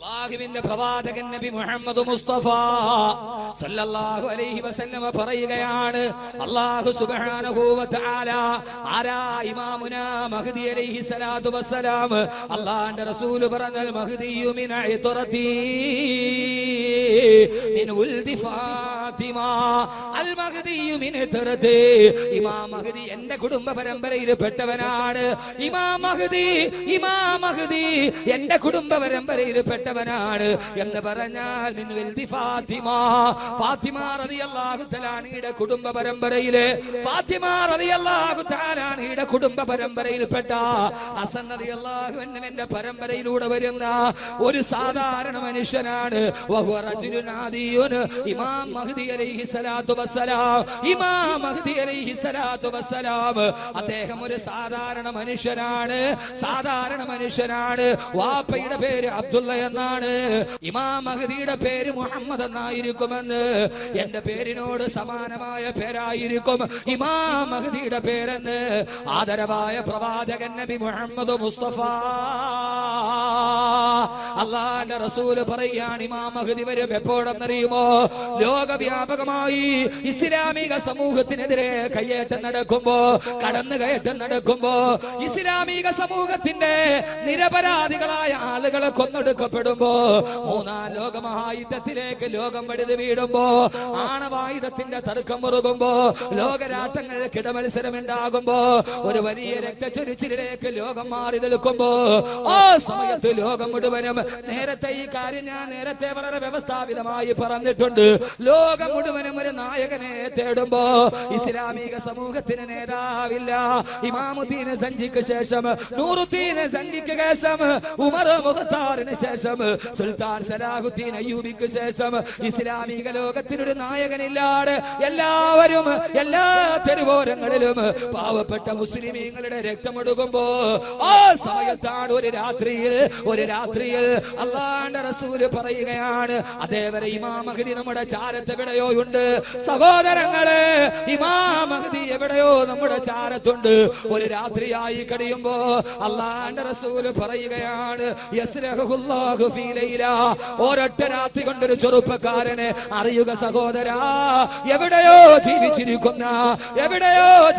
അല്ലാഹുവിന്റെ പ്രവാചകൻ നബി മുഹമ്മദ് മുസ്തഫ സല്ലല്ലാഹു അലൈഹി വസല്ലം പറയുകയാണ്, അല്ലാഹു സുബ്ഹാനഹു വ തആല ആരാ ഇമാമുനാ മഹ്ദി അലൈഹി സ്വലാത്തു വസ്സലാം, അല്ലാഹുവിന്റെ റസൂൽ പറഞ്ഞാൽ മഹ്ദിയു മിൻ ഇത്റതി മിൻ ഉൽദി ഫാത്തിമ, അൽ മഹ്ദിയു മിൻ ഇത്റതി, ഇമാം മഹ്ദി എന്റെ കുടുംബ പരമ്പരയിൽ പെട്ടവനാണ്. ഇമാം മഹ്ദി എന്റെ കുടുംബ പരമ്പരയിൽ പെട്ടവനാണ് എന്ന് പറഞ്ഞാൽ മിൻ ഉൽദി ഫാത്തിമ, ഫാത്തിമ റളിയല്ലാഹു തആലയുടെ കുടുംബ പരമ്പരയിലെ ഫാത്തിമ റളിയല്ലാഹു തആലയുടെ കുടുംബ പരമ്പരയിൽപ്പെട്ട ഹസൻ റളിയല്ലാഹു അൻഹു എന്റെ പരമ്പരയിലൂടെ വരുന്ന ഒരു സാധാരണ മനുഷ്യനാണ്. വഹുവ റജുലുൻ ആദിയുൻ, ഇമാം മഹ്ദി അലൈഹി സ്വലാത്തു വസ്സലാം, ഇമാം മഹ്ദി അലൈഹി സ്വലാത്തു വസ്സലാം അദ്ദേഹം ഒരു സാധാരണ മനുഷ്യനാണ്. വാപ്പയുടെ പേര് അബ്ദുള്ള എന്നാണ്, ഇമാം മഹ്ദിയുടെ പേര് മുഹമ്മദ് എന്നായിരിക്കുമെന്ന്, എന്റെ പേരിനോട് സമാനമായ പേരായിരിക്കും ഇമാം മഹ്ദിയുടെ പേരെന്ന് ആദരവായ പ്രവാചകൻ നബി മുഹമ്മദ് മുസ്തഫ അല്ലാഹുവിന്റെ റസൂൽ പറയുകയാണ്, ഇമാം മഹ്ദി വരും എപ്പോഴെന്നറിയുമോ? ലോകവ്യാപകമായി ഇസ്ലാമിക സമൂഹത്തിനെതിരെ കയ്യേറ്റം നടക്കുമ്പോ, കടന്നുകയറ്റം നടക്കുമ്പോ, ഇസ്ലാമിക സമൂഹത്തിന്റെ നിരപരാധികളായ ആളുകളെ കൊന്നൊടുക്കപ്പെടുമ്പോ, മൂന്നാം ലോകമഹായുദ്ധത്തിലേക്ക് ലോകം വഴുതി വീടുമ്പോ, ആണവായുധത്തിന്റെ തർക്കം മുറുകുമ്പോ, ലോകരാഷ്ട്രങ്ങളിൽ കിടമത്സരം ഉണ്ടാകുമ്പോ, ഒരു വലിയ രക്തച്ചൊരിച്ചിലേക്ക് ലോകം മാറി നിൽക്കുമ്പോ, ആ സമയത്ത് ലോകം മുഴുവനും, നേരത്തെ ഈ കാര്യം ഞാൻ നേരത്തെ വളരെ വ്യവസ്ഥാപിതമായി പറഞ്ഞിട്ടുണ്ട്, ലോകം മുഴുവനും ഒരു നായകനെ തേടുമ്പോ ഇസ്ലാമിക സമൂഹത്തിന് നേതാവില്ല. ഇമാമുദ്ദീൻ സഞ്ചിക്ക് ശേഷം, നൂറുദ്ദീൻ സഞ്ചിക്ക് ശേഷം, ഉമർ മുഖ്താറിന് ശേഷം, സുൽത്താൻ സലാഹുദ്ദീൻ അയ്യൂബിക്ക് ശേഷം ഇസ്ലാമിക ലോകത്തിനൊരു നായകനില്ലാതെ എല്ലാവരും എല്ലാ തെരുവോരങ്ങളിലും പാവപ്പെട്ട മുസ്ലിമീങ്ങളുടെ രക്തമൊടുകുമ്പോ, ആ സമയത്താണ് ഒരു രാത്രിയിൽ അല്ലാഹുവിന്റെ റസൂൽ പറയുകയാണ്, അതേവരെ ഇമാം മഹ്ദി നമ്മുടെ ചാരത്ത് എവിടെയോ ഉണ്ട് സഹോദരങ്ങളെ, ഇമാം മഹ്ദി എവിടെയോ നമ്മുടെ ചാരത്തുണ്ട്. ഒരു രാത്രിയായി കഴിയുമ്പോ അല്ലാഹുവിന്റെ റസൂൽ പറയുകയാണ്, യസ്റഹുല്ലാഹു ഫീ ലൈല, ഒരൊറ്റ രാത്രി കൊണ്ടൊരു ചെറുപ്പക്കാരനെ അറിയുക സഹോദരാ, എവിടെയോ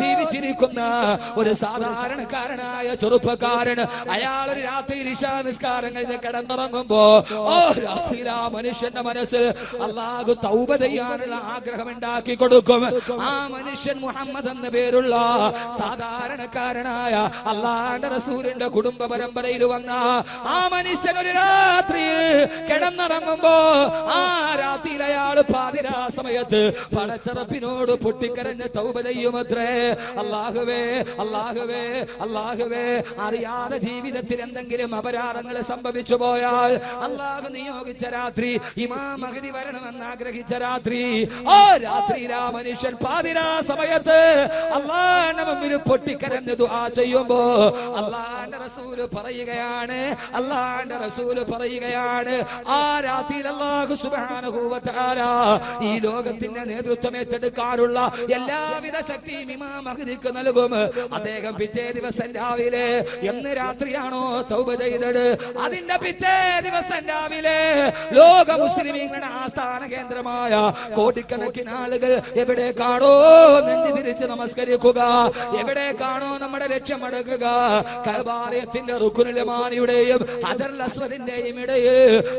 ജീവിച്ചിരിക്കുന്ന ഒരു സാധാരണക്കാരനായ ചെറുപ്പക്കാരൻ, അയാൾ ഒരു രാത്രി ഇശാ നിസ്കാരം കഴിഞ്ഞ് കിടന്നുറങ്ങുമ്പോ, ഓ രാത്രിയിൽ ആ മനുഷ്യന്റെ മനസ്സിൽ അല്ലാഹു തൗബ ചെയ്യാനുള്ള ആഗ്രഹം ഉണ്ടാക്കി കൊടുക്കും. ആ മനുഷ്യൻ മുഹമ്മദ് എന്ന പേരുള്ള സാധാരണക്കാരനായ അല്ലാഹുവിന്റെ റസൂലിന്റെ കുടുംബ പരമ്പരയിൽ വന്ന ആ മനുഷ്യൻ ഒരു രാത്രിയിൽ കിടന്നുറങ്ങുമ്പോ, ആ രാത്രിയിൽ അയാൾ പാതിരാ സമയത്ത് പടച്ചറപ്പിനോട് പൊട്ടിക്കരഞ്ഞ് തൗബ ചെയ്യുമത്രേ. അല്ലാഹുവേ അറിയാതെ ജീവിതത്തിൽ എന്തെങ്കിലും അപരാധങ്ങൾ സംഭവിച്ചു പോയാൽ, അല്ലാഹു നിയോഗിച്ച രാത്രി, ഇമാം മഹ്ദി വരണമെന്ന് ആഗ്രഹിച്ച രാത്രി, ആ രാത്രിയിൽ ആ മനുഷ്യൻ പാതിരാ സമയത്ത് അല്ലാഹുവിന്റെ മുമ്പിൽ പൊട്ടിക്കരഞ്ഞ് ദുആ ചെയ്യുമ്പോ അല്ലാഹുവിന്റെ റസൂൽ പറയുകയാണ്, ആ രാത്രിയിൽ അല്ലാഹു സുബ്ഹാനഹു വ തആല ഈ ലോകത്തിന്റെ നേതൃത്വം ഏറ്റെടുക്കാനുള്ള എല്ലാവിധ ശക്തിയും ഇമാം മഹ്ദിക്ക് നൽകും. അദ്ദേഹം പിറ്റേ ദിവസം രാവിലെ, എന്ന് രാത്രിയാണോ തൗബ ചെയ്തത്, അതിന്റെ പിറ്റേ ദിവസം രാവിലെ ലോക മുസ്ലിമീങ്ങളുടെ ആസ്ഥാന കേന്ദ്രമായ കോടിക്കണക്കിന് ആളുകൾ എവിടെ കാണോ നെഞ്ചു തിരിച്ച് നമസ്കരിക്കുക, എവിടെ കാണോ നമ്മുടെ ലക്ഷ്യമടക്കുക, കഅബാലയത്തിന്റെ റുക്നുൽ യമാനിയുടെയും ഹജറുൽ അസ്വദിന്റെയും ഇടയിൽ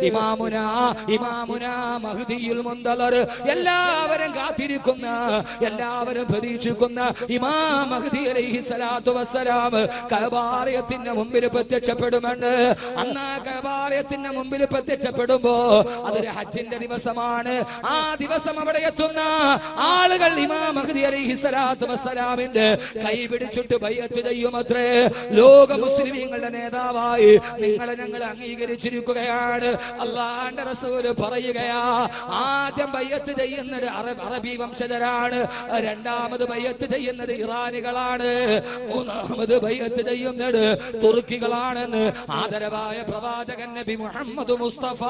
ഇമാമുനാ മഹ്ദിയുൽ മുന്തളർ, എല്ലാവരും കാത്തിരിക്കുന്ന, എല്ലാവരും പ്രതീക്ഷിക്കുന്ന ഇമാം മഹ്ദി അലൈഹി സ്വലാത്തു വസ്സലാം കഅബാലയത്തിന്റെ മുമ്പിൽ പ്രത്യക്ഷപ്പെടുമെന്ന്. അന്ന് കഅബാലയത്തിന്റെ മുമ്പിൽ പ്രത്യക്ഷപ്പെടുമ്പോ അതൊരു ഹജ്ജിന്റെ ദിവസമാണ്. ആ ദിവസം അവിടെ എത്തുന്ന ആളുകൾ ഇമാം മഹ്ദി അലൈഹി സ്വലാത്തു വസ്സലാമിന്റെ കൈ പിടിച്ചിട്ട് ബൈഅത്ത് ചെയ്യുമത്രേ. ലോക മുസ്ലിമീങ്ങളുടെ നേതാവായി നിങ്ങളെ ഞങ്ങൾ അംഗീകരിച്ചിരിക്കുകയാണ്. അല്ലാഹുവിന്റെ റസൂൽ പറയുകയാ, ആദ്യം ബൈഅത്ത് ചെയ്യുന്നത് അറബി വംശജരാണ്, രണ്ടാമത് ബൈഅത്ത് ചെയ്യുന്നത് ഇറാനികളാണ്, മൂന്നാമത് ബൈഅത്ത് ചെയ്യുന്നത് തുർക്കികളാണെന്ന് ആദരവായ പ്രവാചകൻ നബി മുഹമ്മദ് മുസ്തഫ